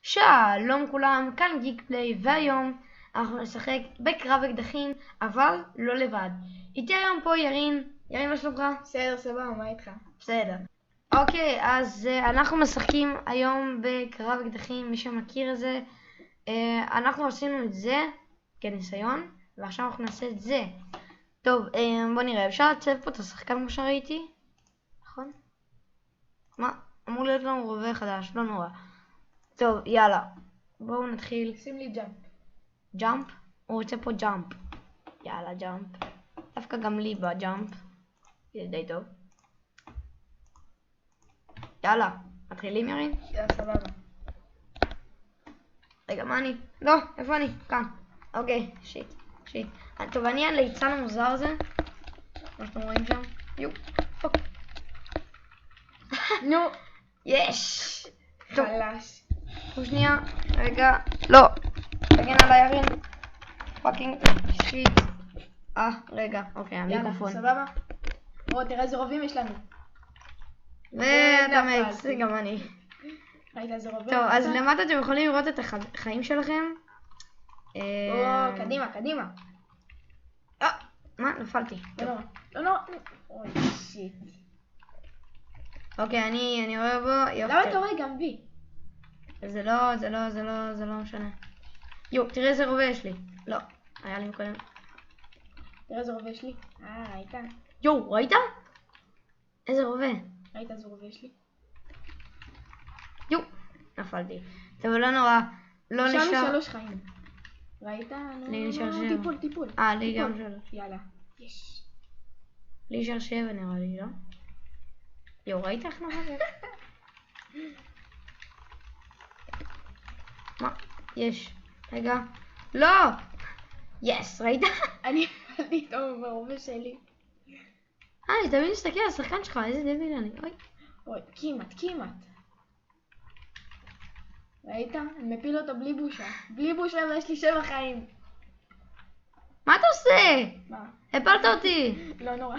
שלום כולם, כאן גיק פליי, והיום אנחנו נשחק בקרב אקדחים, אבל לא לבד. איתי היום פה ירין. ירין, מה שלומך? בסדר, סבבה, מה איתך? בסדר. אוקיי, אז אנחנו משחקים היום בקרב אקדחים, מי שמכיר את זה. אנחנו עשינו את זה כניסיון, ועכשיו אנחנו נעשה את זה. טוב, בוא נראה, אפשר לצב פה את השחקן כמו שראיתי? נכון? מה? אמור להיות לנו רובה חדש, לא נורא. טוב, יאללה. בואו נתחיל. שים לי ג'אמפ. ג'אמפ? הוא רוצה פה ג'אמפ. יאללה, ג'אמפ. דווקא גם לי בג'אמפ. זה די טוב. יאללה, מתחילים ירין? יאללה, סבבה. רגע, מה אני? לא, איפה אני? כאן. אוקיי, שיט. טוב, אני הליצן המוזר הזה. מה שאתם רואים שם? יו, פוק. נו, יש! טוב, חלש. שנייה, רגע, לא. תגן על הירין. פאקינג שיט. רגע, אוקיי, המיקרופון. יאללה, סבבה. בוא, תראה איזה רובים יש לנו. ואתה מת, זה גם אני. ראית איזה רובים? טוב, אז למטה אתם יכולים לראות את החיים שלכם. קדימה, קדימה. מה? נפלתי. לא נורא. אוי, שיט. אוקיי, אני רואה בו. למה אתה רואה גם בי? זה לא משנה. יו, תראה איזה רובה יש לי. לא, היה לי מקודם. תראה איזה רובה יש לי. ראית? יו, ראית? איזה רובה? ראית איזה רובה יש לי? יו, נפלתי. טוב, לא נורא. לא נשאר. שם 3 חיים. ראית? לי נשאר 7. טיפול. לי גם 3. יאללה. יש. לי נשאר 7 נראה לי, לא? יו, ראית איך נורא? מה? יש. רגע. לא! יס, ראית? אני נפלתי טוב ברובה שלי. אני תמיד מסתכל על השחקן שלך, איזה דביל אני. אוי, כמעט. ראית? אני מפיל אותו בלי בושה ויש לי 7 חיים. מה אתה עושה? מה? הפלת אותי. לא נורא.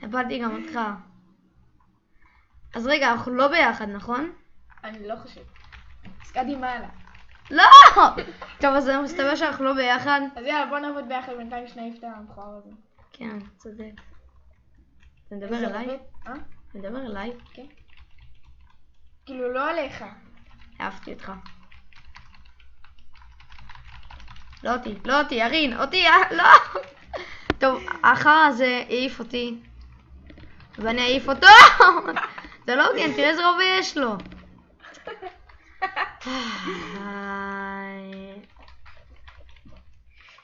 הפלתי גם אותך. אז רגע, אנחנו לא ביחד, נכון? אני לא חושב. אז קדימה הלאה. לא! טוב, אז זה מסתבר שאנחנו לא ביחד. אז יאללה, בוא נעבוד ביחד בינתיים שנעיף את המכוער הזה. כן, צודק. אתה מדבר אליי? אתה מדבר אליי? כן. כאילו לא עליך. אהבתי אותך. לא אותי, ירין, אותי, לא! טוב, האחר הזה העיף אותי. ואני אעיף אותו! זה לא הוגן, תראה איזה רובה יש לו.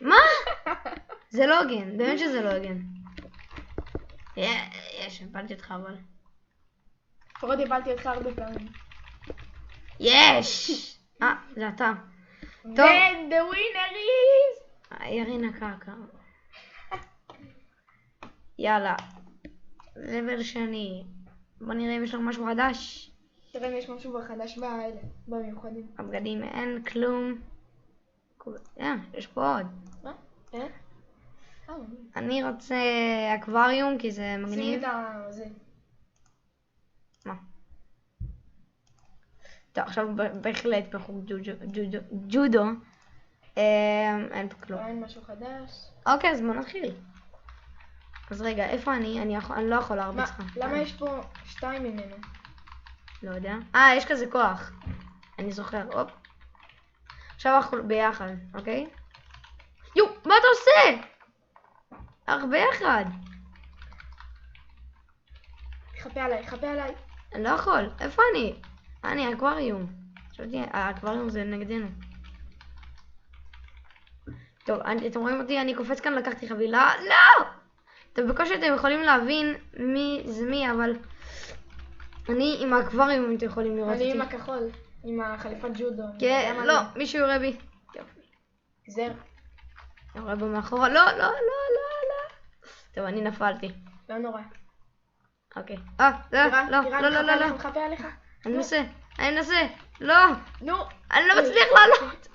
מה? זה לא הוגן, באמת שזה לא הוגן. יש, הפלתי אותך אבל. לפחות הפלתי אותך הרבה פעמים. יש! זה אתה. טוב. And the winner is... ירין הקרקע. יאללה. לבל שני. בוא נראה אם יש לנו משהו חדש. תראה אם יש משהו חדש באלה, במיוחדים. הבגדים אין כלום. יש פה עוד. מה? אני רוצה אקווריום כי זה מגניב. שים את זה. מה? טוב, עכשיו בהחלט בחוג ג'ודו. אין פה כלום. אין משהו חדש. אוקיי, אז בוא נתחיל. אז רגע, איפה אני לא יכול להרביץ לך. למה יש פה 2 ממנו? לא יודע. יש כזה כוח. אני זוכר, הופ. עכשיו אנחנו ביחד, אוקיי? יו, מה אתה עושה? אנחנו ביחד. חפה עליי. אני לא יכול, איפה אני? אני אקווריום. חשבתי, האקווריום זה נגדנו. טוב, אתם רואים אותי? אני קופץ כאן, לקחתי חבילה. לא! טוב, בקושי אתם יכולים להבין מי זה מי, אבל אני עם האקווריום, אם אתם יכולים לראות אותי. אני עם הכחול, עם החליפת ג'ודו. כן, לא, מישהו יורה בי. זר. יורה בו מאחורה. לא. טוב, אני נפלתי. לא נורא. אוקיי. תירן, לא. חפה עליך. אני מנסה. לא. נו. אני לא מצליח לעלות.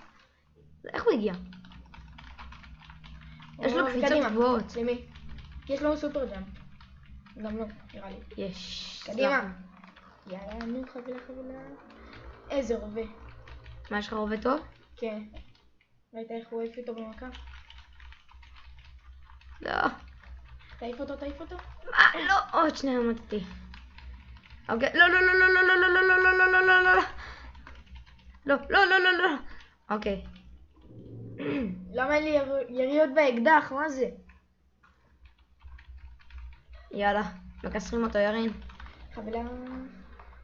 איך הוא הגיע? יש לו קפיצות גבוהות. למי? יש לו סופר ג'אמפ. גם לא, נראה לי. יש. קדימה. יאללה, נו, חבילה. איזה רובה. מה, יש לך רובה טוב? כן. ראית איך הוא העיף אותו במכה? לא. תעיף אותו. מה? לא, עוד שנייה מתתי. אוקיי, לא. לא. אוקיי. למה אין לי יריות באקדח? מה זה? יאללה, מקסרים אותו ירין. חבלה...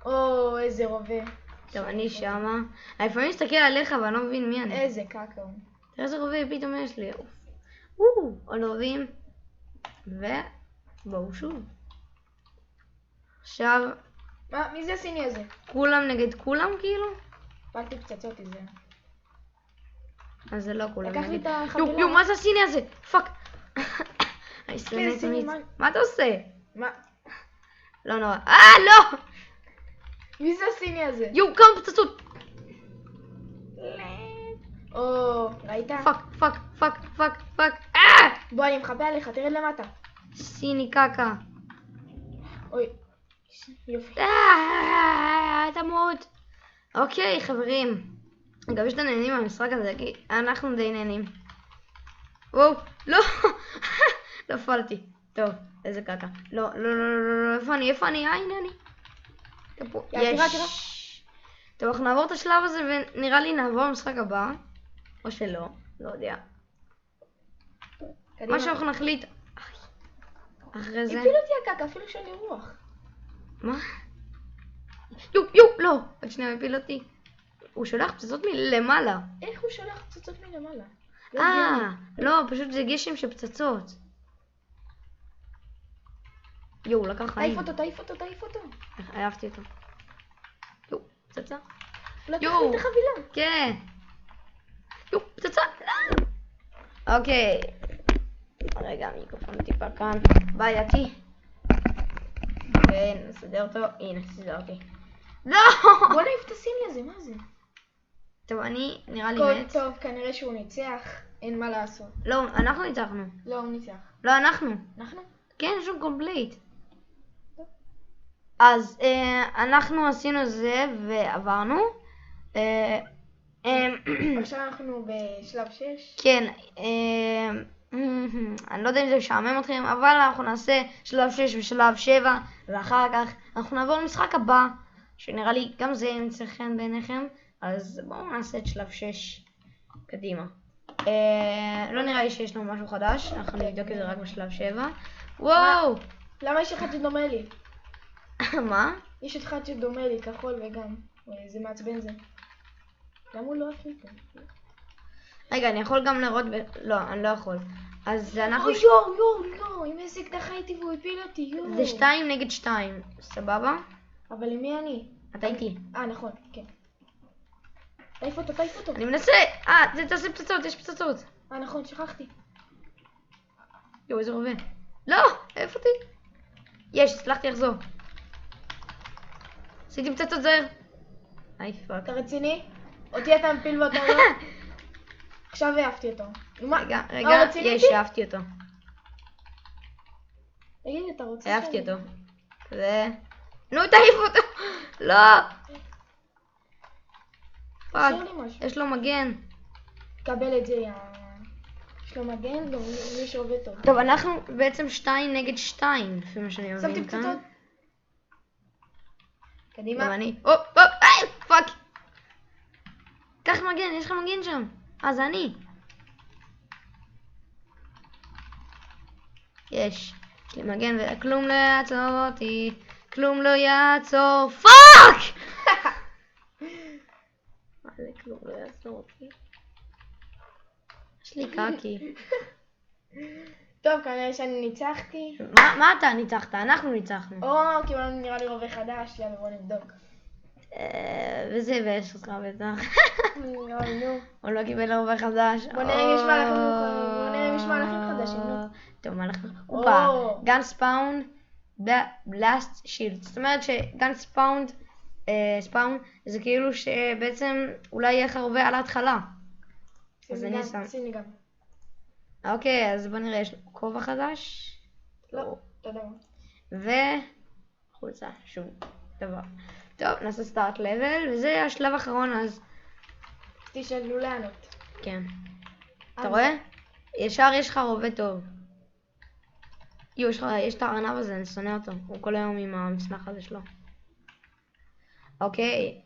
או, איזה רובה. טוב, אני שמה. אני לפעמים מסתכל עליך ואני לא מבין מי אני. איזה קקה הוא. תראה איזה רובה פתאום יש לי. עוד רובים. ובואו שוב. עכשיו, מה? מי זה הסיני הזה? כולם נגד כולם כאילו? פעלתי פצצות איזה. אז זה לא כולם לקח לי נגד. את החבילה. יו, מה זה הסיני הזה? פאק. אני שונאת סיני, מיץ. מה? מה אתה עושה? מה? לא נורא. לא! מי זה הסיני הזה? יו, כמה פצצות. או, ראית? פאק. בוא, אני מחפה עליך, תרד למטה. סיני קקה. אוי. יופי. תמות. אוקיי, חברים. אני מקווה שאתם נהנים מהמשחק הזה, כי אנחנו די נהנים. וואו, לא. נפלתי. טוב, איזה קקה. לא, איפה אני? הנה אני. תראה. טוב, אנחנו נעבור את השלב הזה ונראה לי נעבור למשחק הבא. או שלא, לא יודע. מה שאנחנו נחליט. אחרי זה. הפיל אותי הקקה, אפילו שאין לי רוח. מה? יו, לא. עוד שנייה הפיל אותי. הוא שולח פצצות מלמעלה. איך הוא שולח פצצות מלמעלה? לא, פשוט זה גשם של פצצות. יו, הוא לקח חיים. תעיף אותו. העפתי אותו. יו, פצצה. לקח לי את החבילה. כן. יו, פצצה. אוקיי. רגע, המיקרופון טיפה כאן. בעייתי. כן, נסדר אותו. הנה, סידרתי. לא! בוא נעיף את הסיני הזה, מה זה? טוב, אני נראה לי מת. טוב, כנראה שהוא ניצח, אין מה לעשות. לא, אנחנו ניצחנו. לא, הוא ניצח. לא, אנחנו. אנחנו? כן, יש לנו קומפליט. אז אנחנו עשינו זה ועברנו. עכשיו אנחנו בשלב 6. כן, אני לא יודע אם זה משעמם אתכם, אבל אנחנו נעשה שלב 6 ושלב 7, ואחר כך אנחנו נעבור למשחק הבא, שנראה לי גם זה ימצא חן בעיניכם, אז בואו נעשה את שלב 6 קדימה. לא נראה לי שיש לנו משהו חדש, אנחנו נבדוק את זה רק בשלב 7. וואו! למה יש אחד שדומה לי? מה? יש אחד שדומה לי, כחול וגם. זה מעצבן זה. למה הוא לא החליט? רגע, אני יכול גם לראות לא, אני לא יכול. אז אנחנו... יואו, עם איזה אקדח הייתי והוא הפיל אותי, יואו. זה 2 נגד 2, סבבה? אבל עם מי אני? אתה איתי. נכון, כן. תעיף אותו. אני מנסה! זה תעשה פצצות, יש פצצות. נכון, שכחתי. יואו, איזה רובה. לא! איפה אותי? יש, הצלחתי לחזור. עשיתי פצצות זהר. איי פאק. אתה רציני? אותי אתה מפיל ואתה לא? עכשיו העפתי אותו. רגע, יש, העפתי אותו. תגיד, אתה רוצה העפתי אותו. כזה... נו, תעיף אותו! לא! פאק, יש לו מגן. קבל את זה, יש לו מגן, גם מי שעובד טוב. טוב, אנחנו בעצם 2 נגד 2, לפי מה שאני מבין כאן. שמתי פצצות. קדימה. גם אני. פאק! קח מגן, יש לך מגן שם. זה אני. יש לי מגן וכלום לא יעצור אותי. כלום לא יעצור. פאק! מה זה כלום לא יעצור אותי? יש לי קקי. טוב, כנראה שאני ניצחתי. מה אתה ניצחת? אנחנו ניצחנו. קיבלנו נראה לי רובה חדש, יאללה בוא נבדוק. וזה יבאס אותך בטח. אוי נו. הוא לא קיבל רובה חדש. בוא נראה אם יש מהלכים חדשים, נו. טוב, מהלכים. הופה, גן ספאונד בלאסט שילד. זאת אומרת שגן ספאונד זה כאילו שבעצם אולי יהיה לך רובה על ההתחלה. אז אני שם. שימי גם. אוקיי, אז בוא נראה, יש לו כובע חדש. לא, תודה. וחולצה, שום דבר. טוב, נעשה סטארט לבל, וזה השלב האחרון, אז תשאלו לענות. כן. אתה רואה? ישר יש לך רובה טוב. יש את הארנב הזה, אני שונא אותו. הוא כל היום עם המסמך הזה שלו. אוקיי.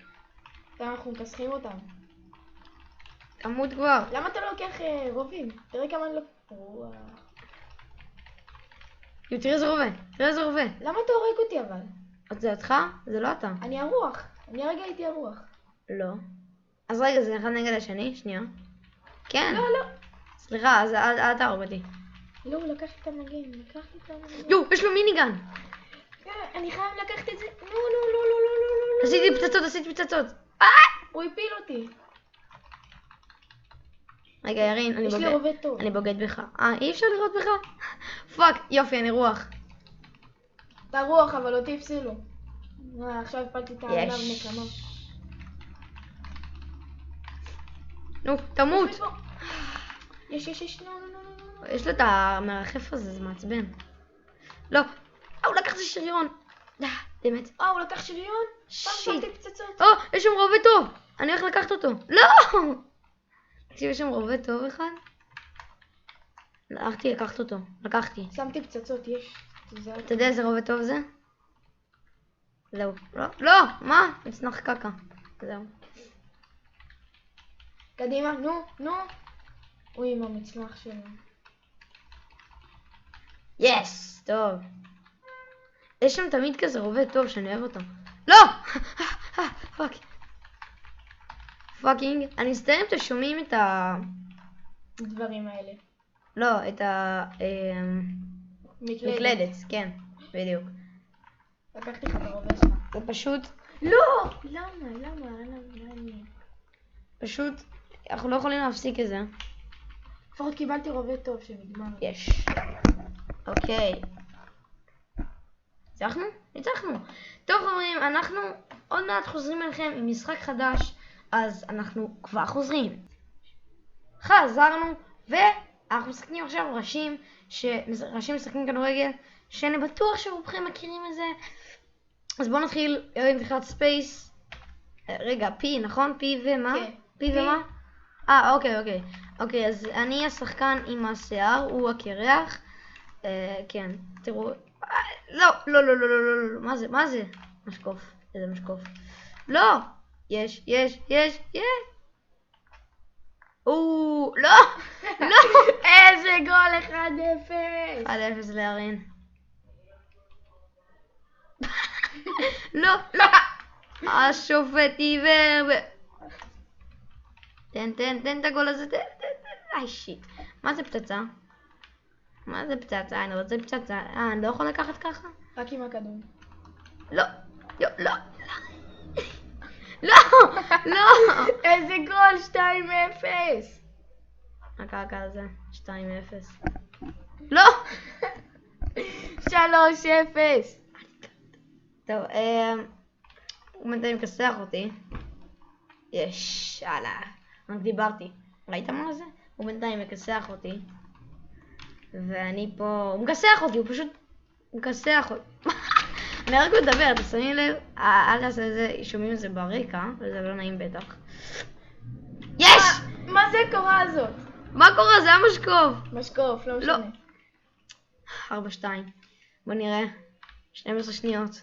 אנחנו מכסחים אותם. תמות כבר. למה אתה לא לוקח רובים? תראה כמה אני לא... תראה איזה רובה. תראה איזה רובה. למה אתה הורג אותי אבל? זה אותך? זה לא אתה. אני הרוח. אני הרגע הייתי הרוח. לא. אז רגע, זה אחד נגד השני? שנייה. כן. לא, לא. סליחה, אז אל תהרוג אותי. לא, הוא לקח לי את המגן. לקח לי את המגן. יו, יש לו מיניגן. אני חייב לקחת את זה. לא, לא, לא, לא, לא, לא, לא. עשיתי פצצות. הוא הפיל אותי. רגע, ירין, יש לי רובה טוב. אני בוגד בך. אי אפשר לראות בך? פאק, יופי, אני רוח. אתה רוח, אבל אותי הפסילו. עכשיו הפלתי את העליו נקמה. נו, תמות. יש, לא. יש לו את המרחף הזה, זה מעצבן. לא. הוא לקח את השריון. באמת. הוא לקח שריון? שיט. פעם פצצות. יש שם רובה טוב. אני הולך לקחת אותו. לא! תקשיב, יש שם רובה טוב אחד. הלכתי לקחת אותו. לקחתי. שמתי פצצות, יש. אתה יודע איזה רובה טוב זה? זהו. לא! מה? מצנח קקה. זהו. קדימה, נו. הוא עם המצנח שלו. יס! טוב. יש שם תמיד כזה רובה טוב שאני אוהב אותו. לא! פאק. פאקינג. אני אסתר אם אתם שומעים את הדברים האלה. לא, את מקלדת, כן, בדיוק. לקחתי לך את הרובה שלך. זה פשוט... לא! למה? פשוט, אנחנו לא יכולים להפסיק את זה. לפחות קיבלתי רובה טוב שנגמר. יש. אוקיי. ניצחנו. טוב חברים, אנחנו עוד מעט חוזרים אליכם עם משחק חדש, אז אנחנו כבר חוזרים. חזרנו, ואנחנו משחקים עכשיו ראשים משחקים כדורגל, שאני בטוח שרובכם מכירים את זה. אז בואו נתחיל, ירים תחילת ספייס. רגע, פי, נכון? פי ומה? כן. פי ומה? אוקיי, אז אני השחקן עם השיער, הוא הקרח. כן, תראו. לא, מה זה? משקוף, איזה משקוף. לא! יש. לא! איזה גול 1-0! 1-0 לירין. לא! השופט עיוור. תן את הגול הזה, תן. שיט. מה זה פצצה? אני רוצה פצצה. אני לא יכול לקחת ככה? רק עם הכדור. לא. איזה גול 2-0! הקרקע הזה, 2-0. לא! 3-0! טוב, הוא בינתיים מכסח אותי. יש, הלאה. רק דיברתי. ראית מה זה? הוא בינתיים מכסח אותי. ואני פה... הוא מכסח אותי, הוא פשוט... מכסח אותי. אני רק מדבר, אתם שמים לב? אל תעשה את זה, שומעים את זה ברקע, וזה לא נעים בטח. יש! מה זה הקורה הזאת? מה קורה? זה היה משקוף. משקוף, לא משנה. 4-2. בוא נראה. 12 שניות.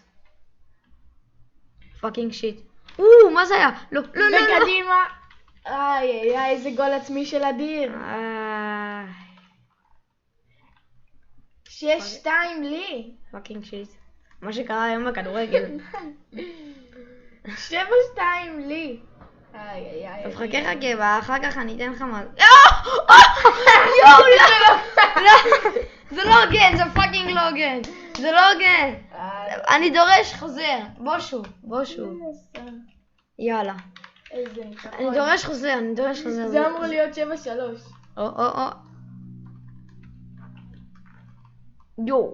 פאקינג שיט. מה זה היה? לא. וקדימה. איזה גול עצמי של אדיר. 6-2 לי. פאקינג שיט. מה שקרה היום בכדורגל. 7-2 לי. טוב, חכה, אחר כך אני אתן לך מה... זה לא הוגן, זה פאקינג לא הוגן. זה לא הוגן. אני דורש חוזר. בוא שוב. יאללה. אני דורש חוזר. זה אמור להיות 7-3. יו.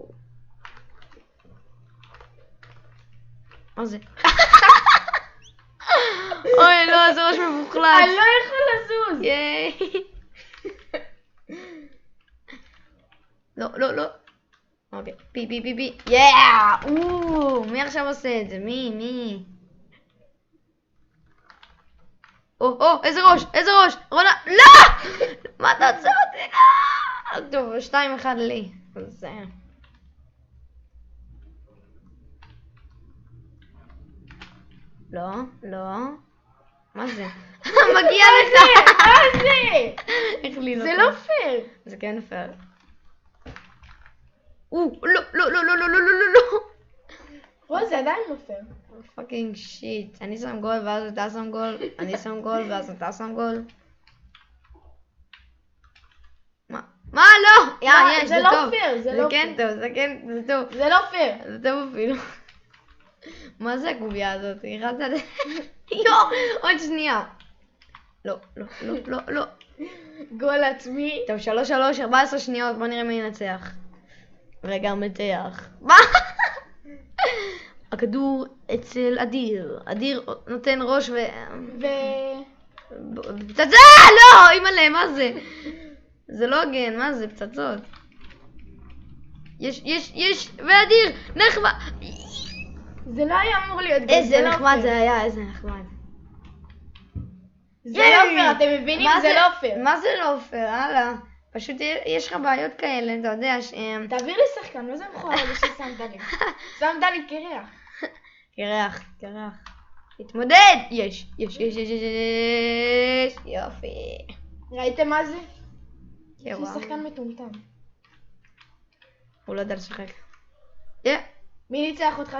מה זה? אוי לא, זה ראש מבוחלט. אני לא יכול לזוז. ייי. לא. אוקיי, פי. מי עכשיו עושה את זה? מי? או, איזה ראש, רונה, לא! מה אתה עושה אותי? לא! טוב, 2-1 לי. אז... לא. מה זה? מגיע לך! מה זה? החליט זה אותו. לא פייר. זה כן פייר. לא. רוז, זה עדיין לא פייר. פאקינג שיט. אני שם גול ואז אתה שם גול. אני שם גול ואז אתה שם גול. מה? לא! יש, זה זה לא טוב. פייר, זה כן טוב, זה טוב. זה לא פייר. זה טוב אפילו. מה זה הקובייה הזאת? יואו, עוד שנייה. לא. גול עצמי. טוב, 3-3, 14 שניות, בוא נראה מי ינצח. רגע מנצח. מה? הכדור אצל אדיר. אדיר נותן ראש פצצה! לא! אימא'לה, מה זה? זה לא הוגן, מה זה? פצצות. יש, ואדיר, נחמד. זה לא היה אמור להיות גול. איזה לא נחמד פייר. זה היה, איזה נחמד. זה לא פייר, אתם מבינים? זה לא פייר. מה זה לא פייר? הלאה. פשוט יש לך בעיות כאלה, אתה יודע תעביר לי שחקן, מה זה מכוער הזה ששמת לי? שמת לי קרח. קרח. תתמודד! יש. יופי. ראיתם מה זה? כן, זה שחקן מטומטם. הוא לא יודע לשחק. מי ניצח אותך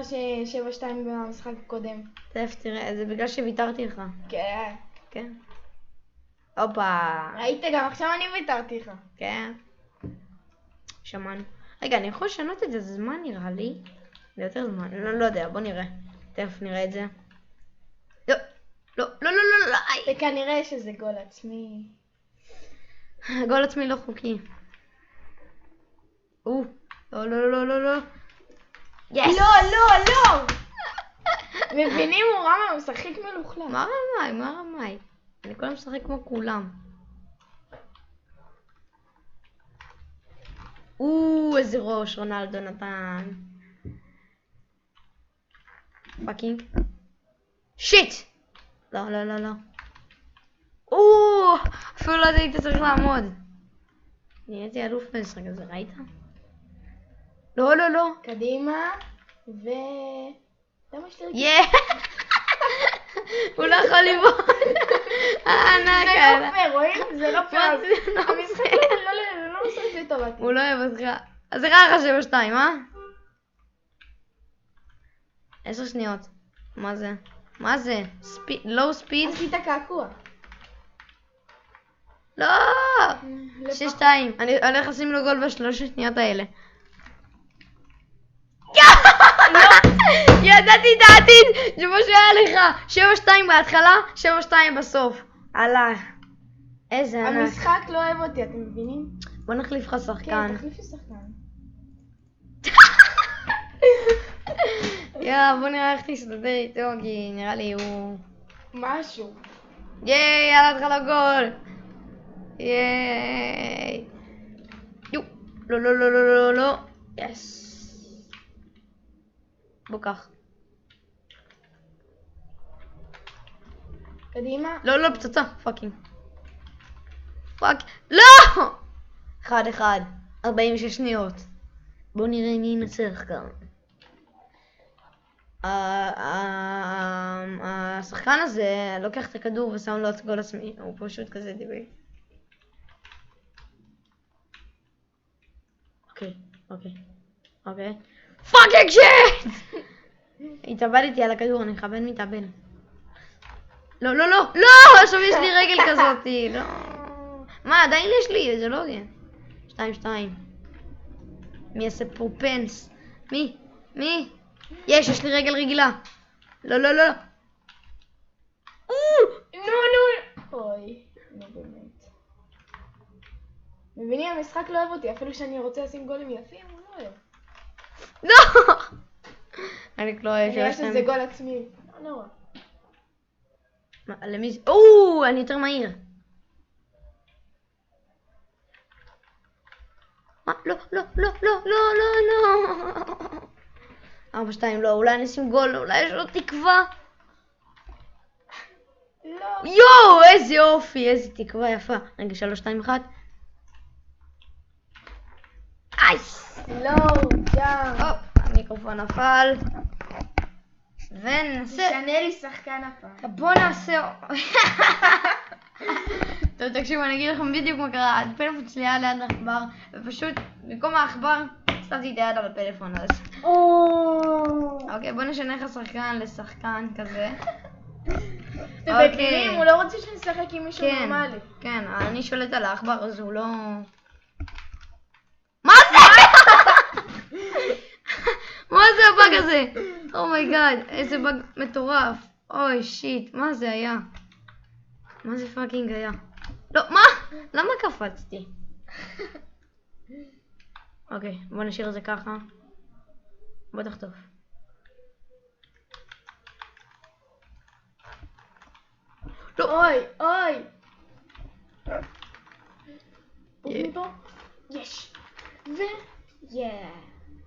7-2 במשחק הקודם? תכף תראה, זה בגלל שוויתרתי לך. כן. כן. הופה. ראית, גם עכשיו אני ויתרתי לך. כן. שמענו. רגע, אני יכול לשנות את זה, זה זמן נראה לי. זה יותר זמן, לא יודע, בוא נראה. תכף נראה את זה. לא. זה כנראה שזה גול עצמי. גול עצמי לא חוקי. לא. יס! לא! מבינים, הוא רמה, הוא משחק מלוכלך. מה רמאי? אני כל הזמן משחק כמו כולם. איזה ראש רונלדו נתן. פאקינג. שיט! לא. אפילו לא היית צריך לעמוד. נהייתי אלוף במשחק הזה, ראית? לא. קדימה, למה יש לי... הוא לא יכול לבעוט. ענק. זה לא פייר, רואים? זה לא פייר. המשחק המשחק לא עושה את זה לטובתי. הוא לא אוהב אותך. אז זה ראה לך 7-2,10 שניות. מה זה? לואו ספיד? עשית קעקוע. לא! 6-2. אני הולך לשים לו גול ב3 שניות האלה. ידעתי את העתיד שמה שהיה לך 7-2 בהתחלה, 7-2 בסוף. הלך. איזה ענק. המשחק לא אוהב אותי, אתם מבינים? בוא נחליף לך שחקן. כן, תחליפי שחקן. בוא נראה איך תסתדר איתו, כי נראה לי הוא... משהו. ייי, יאללה התחלה גול. ייי. לא. יס. בוא קח. קדימה. לא, פצצה. פאקינג. לא! 1-1. 46 שניות. בוא נראה מי ינצח כאן. השחקן הזה לוקח את הכדור ושם לו את גול עצמי. הוא פשוט כזה דיבי. אוקיי. פאקינג שיט! התאבדתי על הכדור, אני מכוון מתאבד. לא! עכשיו יש לי רגל כזאתי, לא. מה, עדיין יש לי, זה לא הוגן. 2-2. מי יעשה פרופנס? מי? יש לי רגל רגילה. לא. נו. אוי, נו באמת. מבינים, המשחק לא אוהב אותי, אפילו שאני רוצה לשים גולים יפים, הוא לא אוהב. לא! אני לא אוהב. אני חושב שזה גול עצמי. לא נורא. למי זה? אני יותר מהיר. לא. 4-2, לא, אולי נשים גול, אולי יש לו תקווה. לא. יואו, איזה יופי, איזה תקווה יפה. רגע, 3, 2, 1. אייס! סלואו ג'אמפ. הופ, המיקרופון נפל. וננסה... תשנה לי שחקן הפעם. בוא נעשה... טוב, תקשיבו, אני אגיד לכם בדיוק מה קרה. הפלאפון שלי היה ליד העכבר, ופשוט, במקום העכבר, שמתי את היד על הפלאפון אז. אוקיי, בוא נשנה לך שחקן לשחקן כזה. אתם מבינים? הוא לא רוצה שנשחק עם מישהו נורמלי. כן, אני שולט על העכבר, אז הוא לא... מה זה? מה זה הבאג הזה? אומייגאד, איזה באג מטורף. אוי שיט, מה זה היה? מה זה פאקינג היה? לא, מה? למה קפצתי? אוקיי, בוא נשאיר את זה ככה. בוא תחטוף. לא, אוי. פוגעים פה? יש.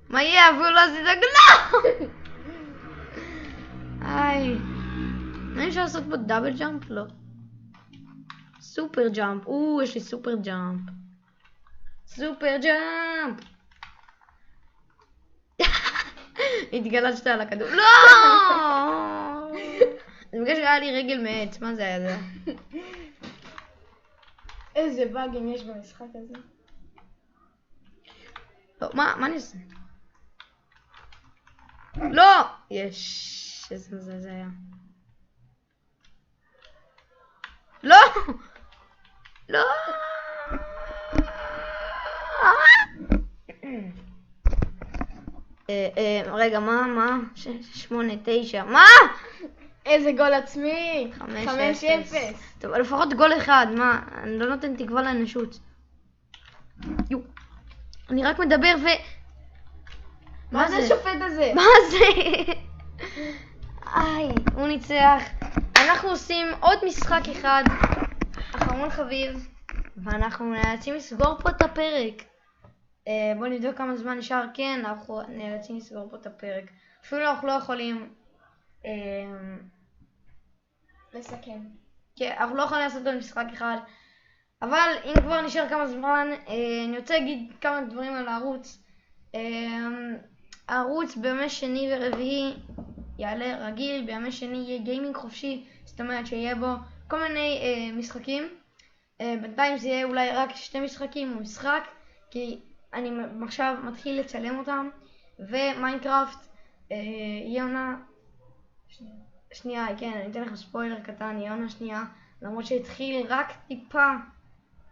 מה יהיה? אפילו לא עשית כלום! איי. מה אפשר לעשות פה דאבל ג'אמפ? לא. סופר ג'אמפ. יש לי סופר ג'אמפ. סופר ג'אמפ! התגלשת על הכדור. לא! זה בגלל שהיה לי רגל מעץ. מה זה היה זה? איזה באגים יש במשחק הזה. לא, מה אני עושה? לא! יש, איזה מזה זה היה. לא! לא! רגע, מה? 8, 9, מה? איזה גול עצמי! 5-0. טוב, לפחות גול אחד, מה? אני לא נותן תקווה לאנושות. יו. אני רק מדבר ו... מה זה השופט הזה? מה זה? איי, הוא ניצח. אנחנו עושים עוד משחק אחד, אחרון חביב, ואנחנו נאלצים לסגור פה את הפרק. בואו נבדוק כמה זמן נשאר. כן, אנחנו נאלצים לסגור פה את הפרק. אפילו אנחנו לא יכולים לסכם. כן, אנחנו לא יכולים לעשות עוד משחק אחד. אבל אם כבר נשאר כמה זמן, אני רוצה להגיד כמה דברים על הערוץ. הערוץ בימי שני ורביעי יעלה רגיל, בימי שני יהיה גיימינג חופשי, זאת אומרת שיהיה בו כל מיני משחקים. בינתיים זה יהיה אולי רק 2 משחקים או משחק, כי אני עכשיו מתחיל לצלם אותם. ומיינקראפט יהיה עונה שנייה, כן, אני אתן לכם ספוילר קטן, יהיה עונה שנייה, למרות שהתחיל רק טיפה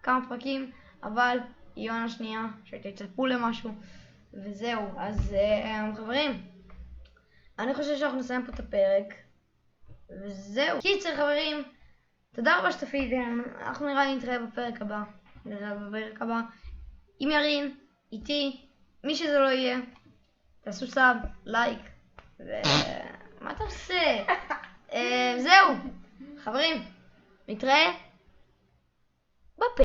כמה פרקים, אבל יהיה עונה שנייה, שתצפו למשהו, וזהו. אז חברים, אני חושב שאנחנו נסיים פה את הפרק, וזהו. קיצר חברים, תודה רבה שצפיתם, אנחנו נראה לי נתראה בפרק הבא, עם ירין, איתי, מי שזה לא יהיה, תעשו סאב, לייק, מה אתה עושה? זהו, חברים, נתראה בפרק.